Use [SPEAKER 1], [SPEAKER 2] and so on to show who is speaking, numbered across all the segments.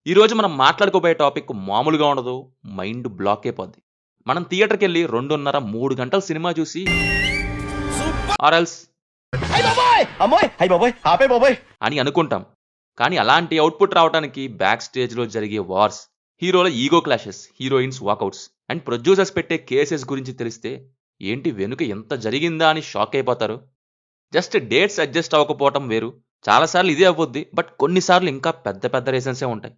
[SPEAKER 1] ఈరోజు మనం మాట్లాడుకోబోయే టాపిక్ మామూలుగా ఉండదు. మైండ్ బ్లాక్ అయిపోద్ది. మనం థియేటర్‌కెళ్ళి 2:30, 3 గంటలు సినిమా చూసి ఆర్ ఎల్స్
[SPEAKER 2] అయ్ బాబోయ్! అమ్మోయ్! అయ్ బాబోయ్! ఆపే బాబోయ్!
[SPEAKER 1] అని అనుకుంటాం. కానీ అలాంటి అవుట్‌పుట్ రావడానికి బ్యాక్ స్టేజ్‌లో జరిగే వార్స్, హీరోల ego clashes, heroines walkouts and producers పెట్టే కేసెస్ గురించి తెలిస్తే ఏంటి వెనుక ఇంత జరిగిందా అని షాక్ అయిపోతారు. జస్ట్ డేట్స్ అడ్జస్ట్ అవ్వకపోవటం వేరు. చాలా సార్లు ఇదే అవ్వుద్ది. బట్ కొన్ని సార్లు ఇంకా పెద్ద పెద్ద రీజన్సే ఉంటాయి.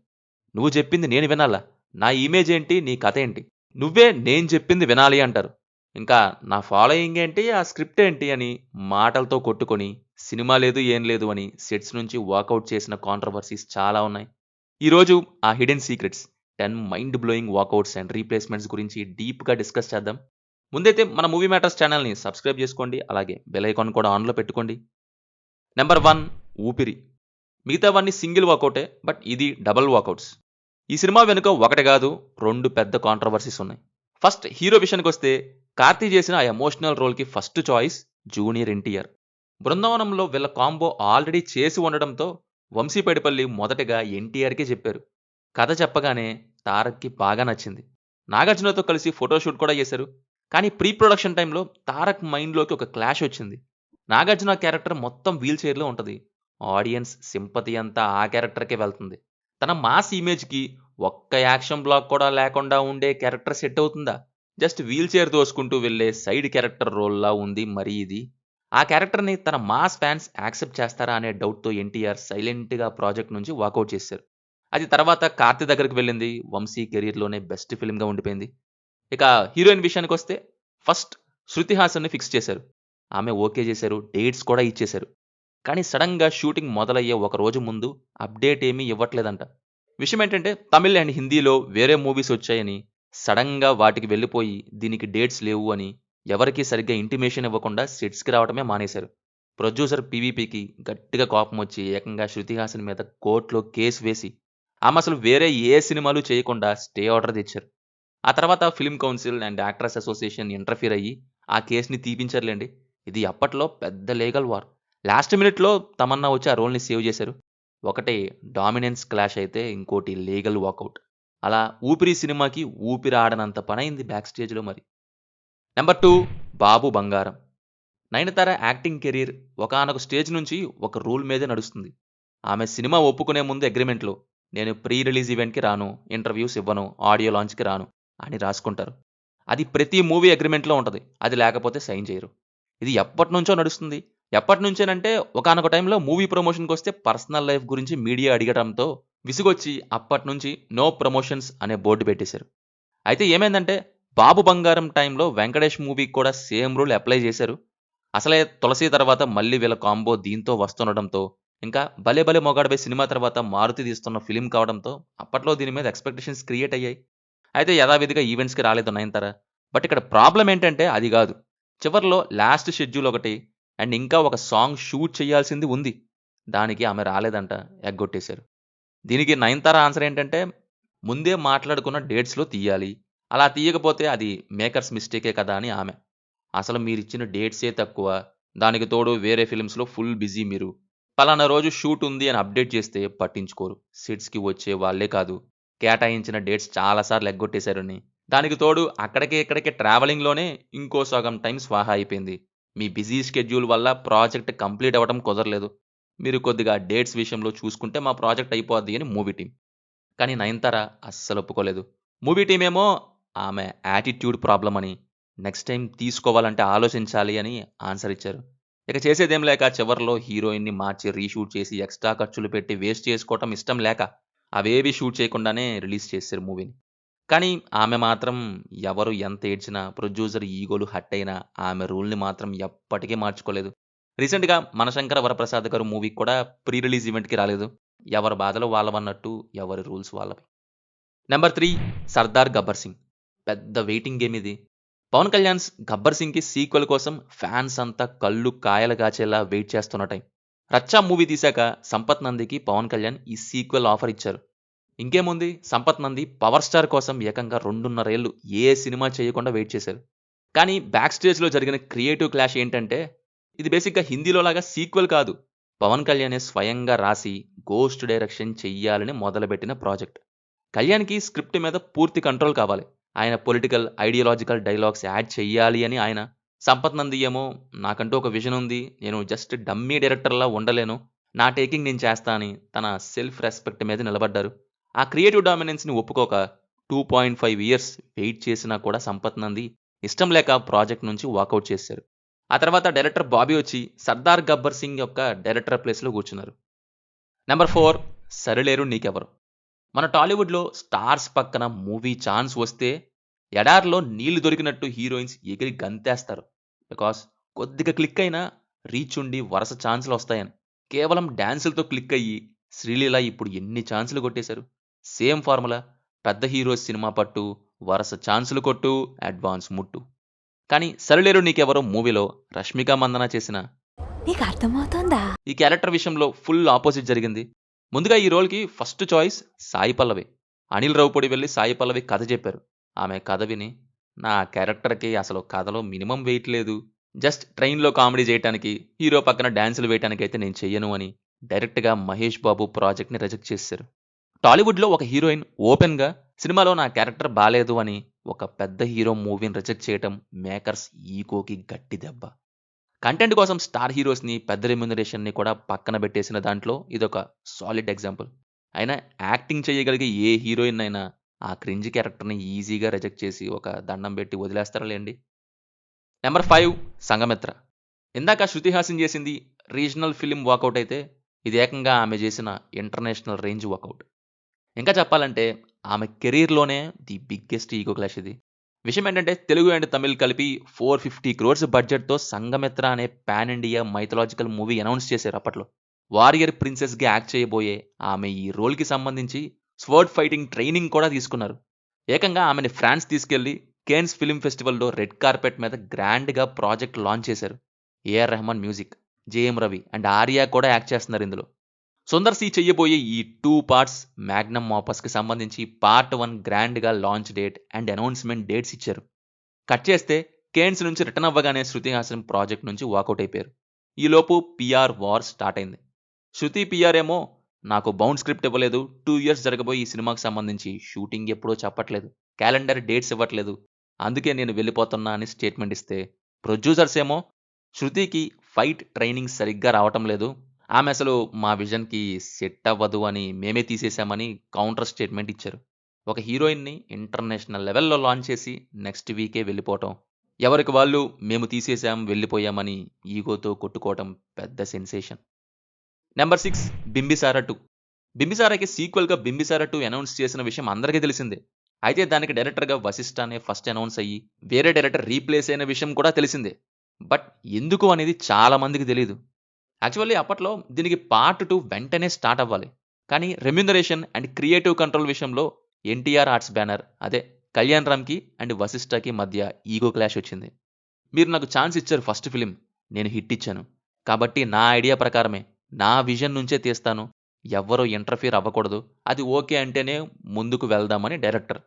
[SPEAKER 1] నువ్వు చెప్పింది నేను వినాలా? నా ఇమేజ్ ఏంటి? నీ కథ ఏంటి? నువ్వే నేను చెప్పింది వినాలి అంటారు. ఇంకా నా ఫాలోయింగ్ ఏంటి? ఆ స్క్రిప్ట్ ఏంటి? అని మాటలతో కొట్టుకొని, సినిమా లేదు ఏం లేదు అని సెట్స్ నుంచి వాకౌట్ చేసిన కాంట్రవర్సీస్ చాలా ఉన్నాయి. ఈరోజు ఆ hidden secrets 10 mind blowing walkouts and replacements గురించి డీప్‌గా డిస్కస్ చేద్దాం. ముందైతే మన మూవీ మ్యాటర్స్ ఛానల్‌ని సబ్స్క్రైబ్ చేసుకోండి. అలాగే బెల్ ఐకాన్ కూడా ఆన్‌లో పెట్టుకోండి. నెంబర్ 1 ఊపిరి. మిగతావన్నీ సింగిల్ వాకౌటే. బట్ ఇది డబుల్ వాకౌట్స్. ఈ సినిమా వెనుక ఒకటి కాదు 2 పెద్ద కాంట్రవర్సీస్ ఉన్నాయి. ఫస్ట్ హీరో విషయానికొస్తే కార్తీ చేసిన ఆ ఎమోషనల్ రోల్‌కి ఫస్ట్ చాయిస్ జూనియర్ ఎన్టీఆర్. బృందావనంలో వీళ్ళ కాంబో ఆల్రెడీ చేసి ఉండడంతో వంశీ పైడిపల్లి మొదటగా ఎన్టీఆర్‌కే చెప్పారు. కథ చెప్పగానే తారక్‌కి బాగా నచ్చింది. నాగార్జునతో కలిసి ఫోటోషూట్ కూడా చేశారు. కానీ ప్రీ ప్రొడక్షన్ టైంలో తారక్ మైండ్‌లోకి ఒక క్లాష్ వచ్చింది. నాగార్జున క్యారెక్టర్ మొత్తం వీల్ చైర్‌లో ఉంటది. ఆడియన్స్ సింపతి అంతా ఆ క్యారెక్టర్‌కే వెళ్తుంది. తన మాస్ ఇమేజ్‌కి ఒక్క యాక్షన్ బ్లాక్ కూడా లేకుండా ఉండే క్యారెక్టర్ సెట్ అవుతుందా? జస్ట్ వీల్ చైర్ తోసుకుంటూ వెళ్ళే సైడ్ క్యారెక్టర్ రోల్‌లా ఉంది మరి ఇది. ఆ క్యారెక్టర్‌ని తన మాస్ ఫ్యాన్స్ యాక్సెప్ట్ చేస్తారా అనే డౌట్‌తో ఎన్టీఆర్ సైలెంట్‌గా ప్రాజెక్ట్ నుంచి వాకౌట్ చేశారు. అది తర్వాత కార్తీ దగ్గరికి వెళ్ళింది. వంశీ కెరియర్‌లోనే బెస్ట్ ఫిల్మ్‌గా ఉండిపోయింది. ఇక హీరోయిన్ విషయానికొస్తే ఫస్ట్ శృతి హాసన్‌ని ఫిక్స్ చేశారు. ఆమె ఓకే చేశారు. డేట్స్ కూడా ఇచ్చేశారు. కానీ సడెన్‌గా షూటింగ్ మొదలయ్యే ఒక రోజు ముందు అప్డేట్ ఏమీ ఇవ్వట్లేదంట. విషయం ఏంటంటే తమిళ్ అండ్ హిందీలో వేరే మూవీస్ వచ్చాయని సడెన్‌గా వాటికి వెళ్ళిపోయి దీనికి డేట్స్ లేవు అని ఎవరికీ సరిగ్గా ఇంటిమేషన్ ఇవ్వకుండా సెట్స్‌కి రావడమే మానేశారు. ప్రొడ్యూసర్ పీవీపీకి గట్టిగా కోపం వచ్చి ఏకంగా శృతి హాసన్ మీద కోర్టులో కేసు వేసి ఆమె అసలు వేరే ఏ సినిమాలు చేయకుండా స్టే ఆర్డర్ తెచ్చారు. ఆ తర్వాత film council and actors association interfere అయ్యి ఆ కేసుని తీపించారులేండి. ఇది అప్పట్లో పెద్ద లీగల్ వార్. లాస్ట్ మినిట్‌లో తమన్నా వచ్చి ఆ రోల్‌ని సేవ్ చేశారు. ఒకటి డామినెన్స్ క్లాష్ అయితే ఇంకోటి లీగల్ వాకౌట్. అలా ఊపిరి సినిమాకి ఊపిరాడనంత పనైంది బ్యాక్ స్టేజ్‌లో మరి. నెంబర్ 2 బాబు బంగారం. నయనతార యాక్టింగ్ కెరీర్ ఒకానొక స్టేజ్ నుంచి ఒక రూల్ మీదే నడుస్తుంది. ఆమె సినిమా ఒప్పుకునే ముందు అగ్రిమెంట్‌లో నేను ప్రీ రిలీజ్ ఈవెంట్‌కి రాను, ఇంటర్వ్యూస్ ఇవ్వను, ఆడియో లాంచ్‌కి రాను అని రాసుకుంటారు. అది ప్రతి మూవీ అగ్రిమెంట్‌లో ఉంటది. అది లేకపోతే సైన్ చేయరు. ఇది ఎప్పటినుంచో నడుస్తుంది. ఎప్పటినుంచేనంటే ఒకానొక టైంలో మూవీ ప్రమోషన్‌కొస్తే పర్సనల్ లైఫ్ గురించి మీడియా అడిగడంతో విసుగొచ్చి అప్పటినుంచి నో ప్రమోషన్స్ అనే బోర్డ్ పెట్టేశారు. అయితే ఏమైందంటే 'బాబు బంగారం' టైంలో 'వెంకటేష్' మూవీకి కూడా సేమ్ రూల్ అప్లై చేశారు. అసలే 'తులసి' తర్వాత మళ్ళీ వీళ్ళ కాంబో దీంతో వస్తుండడంతో, ఇంకా 'భలే భలే మొగాడిపై' సినిమా తర్వాత మారుతి తీస్తున్న ఫిల్మ్ కావడంతో అప్పట్లో దీని మీద ఎక్స్‌పెక్టేషన్స్ క్రియేట్ అయ్యాయి. అయితే యథావిధిగా ఈవెంట్స్‌కి రాలేదు నయనతార. బట్ ఇక్కడ ప్రాబ్లమ్ ఏంటంటే అది గాదు. చివర్లో లాస్ట్ షెడ్యూల్ ఒకటి అండ్ ఇంకా ఒక సాంగ్ షూట్ చేయాల్సింది ఉంది. దానికి ఆమె రాలేదంట. ఎగ్గొట్టేశారు. దీనికి నయనతార ఆన్సర్ ఏంటంటే, ముందే మాట్లాడుకున్న డేట్స్‌లో తీయాలి. అలా తీయకపోతే అది మేకర్స్ మిస్టేకే కదా అని ఆమె. అసలు మీరిచ్చిన డేట్సే తక్కువ. దానికి తోడు వేరే ఫిల్మ్స్‌లో ఫుల్ బిజీ మీరు. పలానా రోజు షూట్ ఉంది అని అప్డేట్ చేస్తే పట్టించుకోరు. సెట్స్‌కి వచ్చే వాళ్ళే కాదు. కేటాయించిన డేట్స్ చాలా సార్లు ఎగ్గొట్టేశారని. దానికి తోడు అక్కడికి ఇక్కడికి ట్రావెలింగ్‌లోనే ఇంకో సగం టైం స్వాహా అయిపోయింది. మీ బిజీ షెడ్యూల్ వల్ల ప్రాజెక్ట్ కంప్లీట్ అవ్వడం కుదరలేదు. మీరు కొద్దిగా డేట్స్ విషయంలో చూసుకుంటే మా ప్రాజెక్ట్ అయిపోద్ది అని మూవీ టీమ్. కానీ నయనతార అస్సలు ఒప్పుకోలేదు. మూవీ టీమ్ ఏమో ఆమె యాటిట్యూడ్ ప్రాబ్లమ్ అని, నెక్స్ట్ టైమ్ తీసుకోవాలంటే ఆలోచించాలి అని ఆన్సర్ ఇచ్చారు. ఇక చేసేదేం లేక చివర్లో హీరోయిన్‌ని మార్చి రీషూట్ చేసి ఎక్స్‌ట్రా ఖర్చులు పెట్టి వేస్ట్ చేసుకోవటం ఇష్టం లేక అవేవి షూట్ చేయకుండానే రిలీజ్ చేసేశారు మూవీని. కానీ ఆమె మాత్రం ఎవరు ఎంత ఏడ్చినా, ప్రొడ్యూసర్ ఈగోలు హర్ట్ అయినా ఆమె రూల్‌ని మాత్రం ఎప్పటికీ మార్చుకోలేదు. రీసెంట్‌గా 'మనశంకర వరప్రసాద్' గారు మూవీకి కూడా ప్రీ రిలీజ్ ఈవెంట్‌కి రాలేదు. ఎవరి బాధలు వాళ్ళవన్నట్టు ఎవరి రూల్స్ వాళ్ళవి. నెంబర్ 3 'సర్దార్ గబ్బర్ సింగ్'. పెద్ద వెయిటింగ్ గేమ్ ఇది. పవన్ కళ్యాణ్స్ 'గబ్బర్ సింగ్‌కి సీక్వెల్ కోసం ఫ్యాన్స్ అంతా కళ్ళు కాయలు కాచేలా వెయిట్ చేస్తున్న టైం. 'రచ్చా' మూవీ తీశాక సంపత్ నందికి పవన్ కళ్యాణ్ ఈ సీక్వెల్ ఆఫర్ ఇచ్చారు. ఇంకేముంది సంపత్ నంది 'పవర్ స్టార్' కోసం ఏకంగా 2.5 ఏళ్లు ఏ సినిమా చేయకుండా వెయిట్ చేశారు. కానీ బ్యాక్ స్టేజ్‌లో జరిగిన క్రియేటివ్ క్లాష్ ఏంటంటే, ఇది బేసిక్‌గా హిందీలో లాగా సీక్వెల్ కాదు. పవన్ కళ్యాణే స్వయంగా రాసి గోస్ట్ డైరెక్షన్ చెయ్యాలని మొదలుపెట్టిన ప్రాజెక్ట్. కళ్యాణ్కి స్క్రిప్ట్ మీద పూర్తి కంట్రోల్ కావాలి. ఆయన పొలిటికల్ ఐడియాలజికల్ డైలాగ్స్ యాడ్ చెయ్యాలి అని ఆయన. సంపత్ నంది ఏమో నాకంటూ ఒక విజన్ ఉంది, నేను జస్ట్ డమ్మీ డైరెక్టర్లా ఉండలేను, నా టేకింగ్ నేను చేస్తా అని తన సెల్ఫ్ రెస్పెక్ట్ మీద నిలబడ్డారు. ఆ క్రియేటివ్ డామినెన్స్ని ఒప్పుకోక 2.5 ఇయర్స్ వెయిట్ చేసినా కూడా సంపత్ నంది ఇష్టం లేక ప్రాజెక్ట్ నుంచి వాకౌట్ చేశారు. ఆ తర్వాత డైరెక్టర్ బాబీ వచ్చి సర్దార్ గబ్బర్ సింగ్ యొక్క డైరెక్టర్ ప్లేస్లో కూర్చున్నారు. నెంబర్ 4, సరిలేరు నీకెవరు. మన టాలీవుడ్లో స్టార్స్ పక్కన మూవీ ఛాన్స్ వస్తే ఎడారిలో నీళ్లు దొరికినట్టు హీరోయిన్స్ ఎగిరి గంతేస్తారు. బికాస్ కొద్దిగా క్లిక్ అయినా రీచ్ ఉండి వరుస ఛాన్సులు వస్తాయని. కేవలం డ్యాన్సులతో క్లిక్ అయ్యి శ్రీలీల ఇప్పుడు ఎన్ని ఛాన్సులు కొట్టేశారు. సేమ్ ఫార్ములా, పెద్ద హీరోస్ సినిమా పట్టు, వరుస ఛాన్సులు కొట్టు, అడ్వాన్స్ ముట్టు. కానీ సరిలేరు నీకెవరో మూవీలో రష్మిక మందన చేసిన
[SPEAKER 3] నీకు అర్థమవుతోందా?
[SPEAKER 1] ఈ క్యారెక్టర్ విషయంలో ఫుల్ ఆపోజిట్ జరిగింది. ముందుగా ఈ రోల్కి ఫస్ట్ చాయిస్ సాయి పల్లవి. అనిల్ రావుపూడి వెళ్ళి సాయి పల్లవి కథ చెప్పారు. ఆమె కథ విని నా క్యారెక్టర్కి అసలు కథలో మినిమం వెయిట్ లేదు, జస్ట్ ట్రైన్లో కామెడీ చేయడానికి, హీరో పక్కన డ్యాన్సులు వేయడానికి అయితే నేను చెయ్యను అని డైరెక్ట్గా మహేష్ బాబు ప్రాజెక్ట్ని రిజెక్ట్ చేశారు. టాలీవుడ్లో ఒక హీరోయిన్ ఓపెన్గా సినిమాలో నా క్యారెక్టర్ బాలేదు అని ఒక పెద్ద హీరో మూవీని రిజెక్ట్ చేయటం మేకర్స్ ఈగోకి గట్టి దెబ్బ. కంటెంట్ కోసం స్టార్ హీరోస్ని, పెద్ద రెమ్యునరేషన్ని కూడా పక్కన పెట్టేసిన దాంట్లో ఇదొక సాలిడ్ ఎగ్జాంపుల్. అయినా యాక్టింగ్ చేయగలిగే ఏ హీరోయిన్ అయినా ఆ క్రింజ్ క్యారెక్టర్ని ఈజీగా రిజెక్ట్ చేసి ఒక దండం పెట్టి వదిలేస్తారా లేండి. నెంబర్ 5, సంఘమిత్ర. ఇందాక శృతి హాసన్ చేసింది రీజనల్ ఫిలిం వాకౌట్ అయితే ఇది ఏకంగా ఆమె చేసిన ఇంటర్నేషనల్ రేంజ్ వాకౌట్. ఇంకా చెప్పాలంటే ఆమె కెరీర్లోనే ది బిగ్గెస్ట్ ఈగో క్లాష్ ఇది. విషయం ఏంటంటే తెలుగు అండ్ తమిళ్ కలిపి 450 crores బడ్జెట్తో సంఘమిత్ర అనే pan India mythological movie announce చేశారు అప్పట్లో. వారియర్ ప్రిన్సెస్గా యాక్ట్ చేయబోయే ఆమె ఈ రోల్కి సంబంధించి స్వర్డ్ ఫైటింగ్ ట్రైనింగ్ కూడా తీసుకున్నారు. ఏకంగా ఆమెని ఫ్రాన్స్ తీసుకెళ్లి కేన్స్ ఫిలిం ఫెస్టివల్లో రెడ్ కార్పెట్ మీద గ్రాండ్గా ప్రాజెక్ట్ లాంచ్ చేశారు. AR Rahman music, Jayam Ravi and Arya కూడా యాక్ట్ చేస్తున్నారు ఇందులో. సుందర్ సి చెయ్యబోయే ఈ 2 parts మ్యాగ్నమ్ ఆపస్కి సంబంధించి పార్ట్ 1 గ్రాండ్గా launch date and announcement dates ఇచ్చారు. కట్ చేస్తే కేన్స్ నుంచి రిటర్న్ అవ్వగానే శృతి హాసన్ ప్రాజెక్ట్ నుంచి వాకౌట్ అయిపోయారు. ఈలోపు పిఆర్ వార్ స్టార్ట్ అయింది. శృతి పిఆర్ ఏమో నాకు బౌండ్ స్క్రిప్ట్ ఇవ్వలేదు, 2 years జరగబోయి ఈ సినిమాకి సంబంధించి షూటింగ్ ఎప్పుడో చెప్పట్లేదు, క్యాలెండర్ డేట్స్ ఇవ్వట్లేదు, అందుకే నేను వెళ్ళిపోతున్నా అని స్టేట్మెంట్ ఇస్తే ప్రొడ్యూసర్స్ ఏమో శృతికి ఫైట్ ట్రైనింగ్ సరిగ్గా రావటం లేదు, ఆమె అసలు మా విజన్కి సెట్ అవ్వదు అని మేమే తీసేశామని కౌంటర్ స్టేట్మెంట్ ఇచ్చారు. ఒక హీరోయిన్ని ఇంటర్నేషనల్ లెవెల్లో లాంచ్ చేసి నెక్స్ట్ వీకే వెళ్ళిపోవటం, ఎవరికి వాళ్ళు మేము తీసేశాం వెళ్ళిపోయామని ఈగోతో కొట్టుకోవటం పెద్ద సెన్సేషన్. నెంబర్ 6, బింబిసారా 2. బింబిసారాకి సీక్వెల్గా బింబిసారా 2 అనౌన్స్ చేసిన విషయం అందరికీ తెలిసిందే. అయితే దానికి డైరెక్టర్గా వశిష్ఠ అనే ఫస్ట్ అనౌన్స్ అయ్యి వేరే డైరెక్టర్ రీప్లేస్ అయిన విషయం కూడా తెలిసిందే. బట్ ఎందుకు అనేది చాలా మందికి తెలియదు. యాక్చువల్లీ అప్పట్లో దీనికి పార్ట్ 2 వెంటనే స్టార్ట్ అవ్వాలి. కానీ రెమ్యునరేషన్ అండ్ క్రియేటివ్ కంట్రోల్ విషయంలో ఎన్టీఆర్ ఆర్ట్స్ బ్యానర్, అదే కళ్యాణ్ రామ్కి అండ్ వశిష్ఠకి మధ్య ఈగో క్లాష్ వచ్చింది. మీరు నాకు ఛాన్స్ ఇచ్చారు ఫస్ట్ ఫిలిం, నేను హిట్ ఇచ్చాను, కాబట్టి నా ఐడియా ప్రకారమే, నా విజన్ నుంచే తీస్తాను, ఎవ్వరూ ఇంటర్ఫియర్ అవ్వకూడదు, అది ఓకే అంటేనే ముందుకు వెళ్దామని డైరెక్టర్.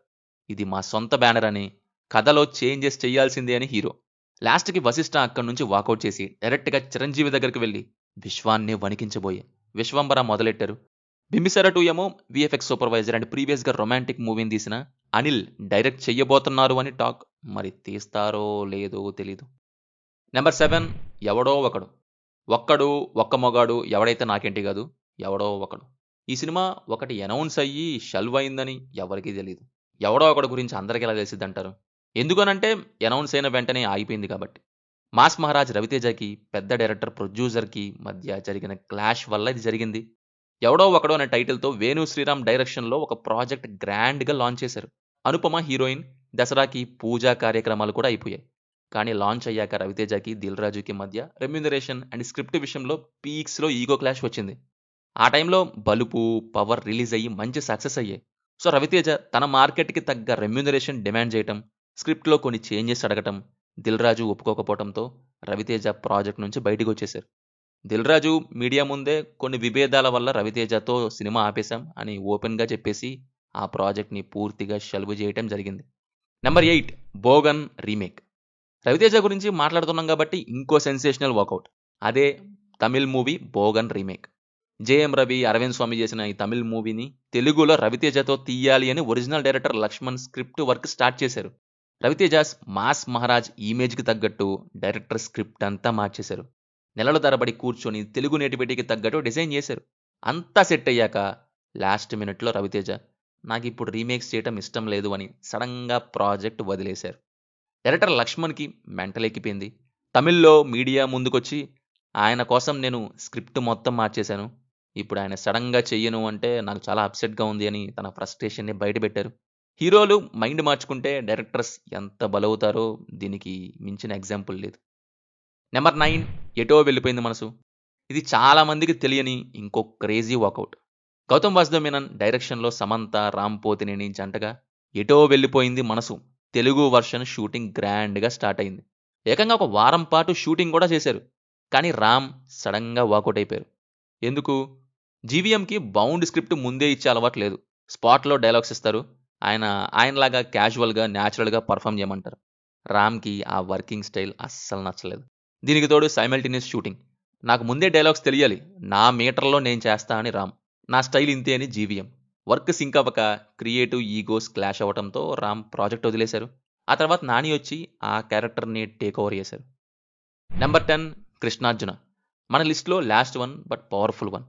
[SPEAKER 1] ఇది మా సొంత బ్యానర్ అని, కథలో చేంజెస్ చేయాల్సిందే అని హీరో. లాస్ట్కి వశిష్ఠ అక్కడి నుంచి వాకౌట్ చేసి డైరెక్ట్గా చిరంజీవి దగ్గరికి వెళ్ళి విశ్వాన్ని వణికించబోయే విశ్వంబర మొదలెట్టారు. బింబిసారా 2 ఏమో విఎఫ్ఎక్స్ సూపర్వైజర్ అండ్ ప్రీవియస్గా రొమాంటిక్ మూవీని తీసిన అనిల్ డైరెక్ట్ చెయ్యబోతున్నారు అని టాక్. మరి తీస్తారో లేదో తెలీదు. నెంబర్ 7, ఎవడో ఒకడు. ఒక్కడు ఒక్క మొగాడు ఎవడైతే నాకేంటి కాదు, ఎవడో ఒకడు. ఈ సినిమా ఒకటి అనౌన్స్ అయ్యి షెల్వ్ అయిందని ఎవరికీ తెలియదు. ఎవడో ఒకడు గురించి అందరికీ ఎలా తెలిసిద్ది అంటారు? ఎందుకనంటే అనౌన్స్ అయిన వెంటనే ఆగిపోయింది కాబట్టి. మాస్ మహారాజ్ రవితేజకి పెద్ద డైరెక్టర్ ప్రొడ్యూసర్కి మధ్య జరిగిన క్లాష్ వల్ల ఇది జరిగింది. ఎవడో ఒకడో అనే టైటిల్తో వేణు శ్రీరామ్ డైరెక్షన్లో ఒక ప్రాజెక్ట్ గ్రాండ్గా లాంచ్ చేశారు. అనుపమ హీరోయిన్, దసరాకి పూజా కార్యక్రమాలు కూడా అయిపోయాయి. కానీ లాంచ్ అయ్యాక రవితేజకి దిల్ రాజుకి మధ్య రెమ్యునరేషన్ అండ్ స్క్రిప్ట్ విషయంలో పీక్స్లో ఈగో క్లాష్ వచ్చింది. ఆ టైంలో బలుపు, పవర్ రిలీజ్ అయ్యి మంచి సక్సెస్ అయ్యాయి. సో రవితేజ తన మార్కెట్కి తగ్గ రెమ్యునరేషన్ డిమాండ్ చేయటం, స్క్రిప్ట్లో కొన్ని చేంజెస్ అడగటం, దిల్ రాజు ఒప్పుకోకపోవడంతో రవితేజ ప్రాజెక్ట్ నుంచి బయటకు వచ్చేశారు. దిల్ రాజు మీడియా ముందే కొన్ని విభేదాల వల్ల రవితేజతో సినిమా ఆపేశాం అని ఓపెన్గా చెప్పేసి ఆ ప్రాజెక్ట్ని పూర్తిగా షెల్వ్ చేయటం జరిగింది. Number 8, బోగన్ remake. రవితేజ గురించి మాట్లాడుతున్నాం కాబట్టి ఇంకో సెన్సేషనల్ వాకౌట్, అదే తమిళ్ మూవీ బోగన్ రీమేక్. జేఎం రవి, అరవింద్ స్వామి చేసిన ఈ తమిళ్ మూవీని తెలుగులో రవితేజతో తీయాలి అని original director Lakshman script work start చేశారు. రవితేజ మాస్ మహారాజ్ ఇమేజ్కి తగ్గట్టు డైరెక్టర్ స్క్రిప్ట్ అంతా మార్చేశారు. నెలల తరబడి కూర్చొని తెలుగు నేటివిటీకి తగ్గట్టు డిజైన్ చేశారు. అంతా సెట్ అయ్యాక లాస్ట్ మినిట్లో రవితేజ నాకు ఇప్పుడు రీమేక్స్ చేయటం ఇష్టం లేదు అని సడన్గా ప్రాజెక్ట్ వదిలేశారు. డైరెక్టర్ లక్ష్మణ్కి మెంటల్ ఎక్కిపోయింది. తమిళ్లో మీడియా ముందుకొచ్చి ఆయన కోసం నేను స్క్రిప్ట్ మొత్తం మార్చేశాను, ఇప్పుడు ఆయన సడన్గా చెయ్యను అంటే నాకు చాలా అప్సెట్గా ఉంది అని తన ఫ్రస్ట్రేషన్ని బయటపెట్టారు. హీరోలు మైండ్ మార్చుకుంటే డైరెక్టర్స్ ఎంత బలవుతారో దీనికి మించిన ఎగ్జాంపుల్ లేదు. నెంబర్ 9, ఎటో వెళ్ళిపోయింది మనసు. ఇది చాలా మందికి తెలియని ఇంకో క్రేజీ వాకౌట్. గౌతమ్ వాసుదేవ్ మీనన్ డైరెక్షన్లో సమంత, రామ్ పోతినేని జంటగా ఎటో వెళ్ళిపోయింది మనసు తెలుగు వర్షన్ షూటింగ్ గ్రాండ్గా స్టార్ట్ అయింది. ఏకంగా ఒక వారం పాటు షూటింగ్ కూడా చేశారు. కానీ రామ్ సడన్గా వాకౌట్ అయిపోయారు. ఎందుకు? జీవీఎంకి బౌండ్ స్క్రిప్ట్ ముందే ఇచ్చే అలవాటు లేదు. స్పాట్లో డైలాగ్స్ ఇస్తారు, ఆయనలాగా క్యాజువల్గా న్యాచురల్గా పర్ఫామ్ చేయమంటారు. రామ్కి ఆ వర్కింగ్ స్టైల్ అస్సలు నచ్చలేదు. దీనికి తోడు సైమల్టేనియస్ షూటింగ్. నాకు ముందే డైలాగ్స్ తెలియాలి, నా మీటర్లో నేను చేస్తా అని రామ్, నా స్టైల్ ఇంతే అని జీవీఎం. వర్క్ సింక్ అవ్వక క్రియేటివ్ ఈగోస్ క్లాష్ అవ్వడంతో రామ్ ప్రాజెక్ట్ వదిలేశారు. ఆ తర్వాత నాని వచ్చి ఆ క్యారెక్టర్ని టేక్ ఓవర్ చేశారు. నెంబర్ 10, కృష్ణార్జున. మన లిస్ట్లో last one but powerful one.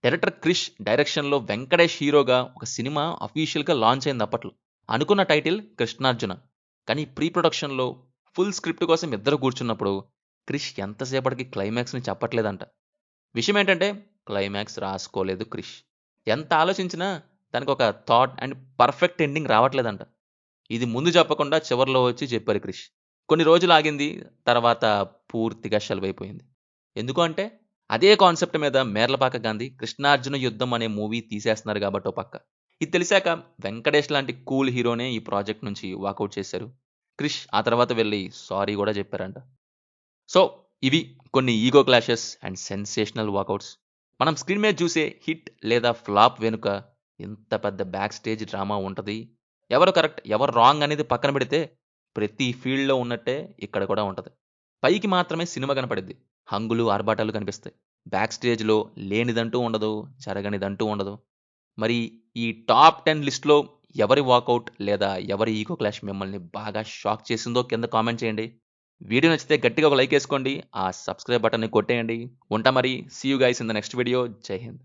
[SPEAKER 1] Director Krish డైరెక్షన్లో వెంకటేష్ హీరోగా ఒక సినిమా అఫీషియల్గా లాంచ్ అయింది అప్పట్లో. అనుకున్న టైటిల్ కృష్ణార్జున. కానీ ప్రీ ప్రొడక్షన్లో ఫుల్ స్క్రిప్ట్ కోసం ఇద్దరు కూర్చున్నప్పుడు క్రిష్ ఎంతసేపటికి క్లైమాక్స్ని చెప్పట్లేదంట. విషయం ఏంటంటే క్లైమాక్స్ రాసుకోలేదు క్రిష్. ఎంత ఆలోచించినా దానికి ఒక థాట్ అండ్ పర్ఫెక్ట్ ఎండింగ్ రావట్లేదంట. ఇది ముందు చెప్పకుండా చివరిలో వచ్చి చెప్పారు క్రిష్. కొన్ని రోజులు ఆగింది, తర్వాత పూర్తిగా షెల్వైపోయింది. ఎందుకు అంటే అదే కాన్సెప్ట్ మీద మేర్లపాక గాంధీ కృష్ణార్జున యుద్ధం అనే మూవీ తీసేస్తున్నారు కాబట్టి ఓ పక్క. ఇది తెలిసాక వెంకటేష్ లాంటి కూల్ హీరోనే ఈ ప్రాజెక్ట్ నుంచి వాకౌట్ చేశారు. క్రిష్ ఆ తర్వాత వెళ్ళి సారీ కూడా చెప్పారంట. సో ఇవి కొన్ని ఈగో క్లాషెస్ అండ్ సెన్సేషనల్ వాకౌట్స్. మనం స్క్రీన్ మీద చూసే హిట్ లేదా ఫ్లాప్ వెనుక ఎంత పెద్ద బ్యాక్ స్టేజ్ డ్రామా ఉంటుంది. ఎవరు కరెక్ట్ ఎవరు రాంగ్ అనేది పక్కన పెడితే ప్రతి ఫీల్డ్లో ఉన్నట్టే ఇక్కడ కూడా ఉంటుంది. పైకి మాత్రమే సినిమా కనపడిద్ది, హంగులు ఆర్భాటాలు కనిపిస్తాయి. బ్యాక్ స్టేజ్లో లేనిదంటూ ఉండదు, జరగనిదంటూ ఉండదు. మరి ఈ టాప్ 10 లిస్ట్లో ఎవరి వాకౌట్ లేదా ఎవరి ఈగో క్లాష్ మిమ్మల్ని బాగా షాక్ చేసిందో కింద కామెంట్ చేయండి. వీడియో నచ్చితే గట్టిగా ఒక లైక్ వేసుకోండి, ఆ సబ్స్క్రైబ్ బటన్ని కొట్టేయండి. ఉంటా మరి, see you guys in the next video. జై హింద్.